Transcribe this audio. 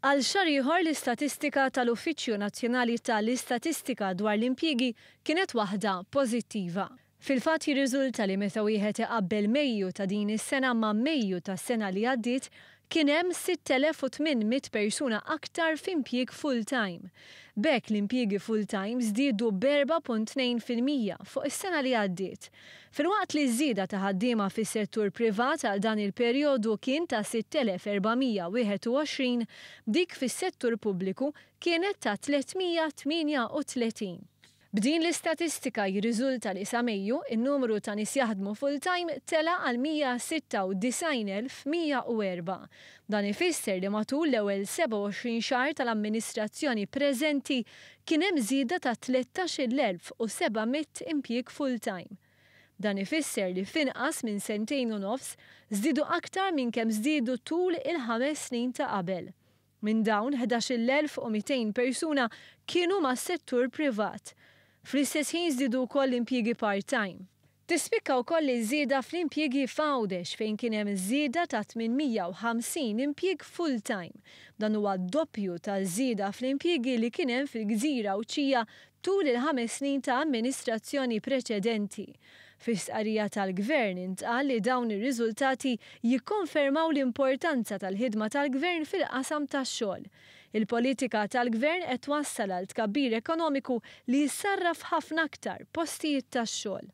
Għal xahar ieħor l-istatistika tal-Uffiċċju Nazzjonali tal-Istatistika dwar l-impjiegi kienet waħda pożittiva. Fil-fatt jirriżulta li meta wieħed iqabbel Mejju ta' din is-sena ma' Mejju tas-sena li għaddiet kien hemm 6,800 persuna aktar f'impjieg full-time. B'hekk l-impjiegi full-time żdiedu b'4.2% fuq is-sena li għaddiet. Filwaqt li żieda ta' ħaddiema fis-settur privat għal dan il-perjodu kien ta' 6,421, dik fis-settur pubbliku kienet ta' 338. B'din l-istatistika jirriżulta li sa Mejju in-numru ta' nies jaħdmu full-time tela għal 126,104. Dan ifisser li matul l-ewwel 27 xahar tal-amministrazzjoni preżenti kien hemm żieda ta' 13,700 impjieg full-time. Dan ifisser li f'inqas minn sentejn u nofs żdiedu aktar minn kemm żdiedu tul il-5 snin ta' qabel. Minn dawn 11,200 persuna kienu mas-settur privat. Fl-istess ħin żdiedu wkoll l-impjiegi part-time. Tispikka wkoll iż-żieda fl-impjiegi f'Għawdex fejn kien hemm żieda ta' 850 impjieg full-time. Dan huwa d-doppju taż-żieda fl-impjiegi li kien hemm fil-Gżira u Ċija tul il-5 snin ta' amministrazzjoni preċedenti. Fis-stqarrija tal-Gvern intqal li dawn ir-riżultati jikkonfermaw l-importanza tal-ħidma tal-Gvern fil-qasam tax-xogħol. Il-politika tal-Gvern qed twassal għal tkabbir ekonomiku li jsarraf ħafna aktar postijiet tax-xogħol.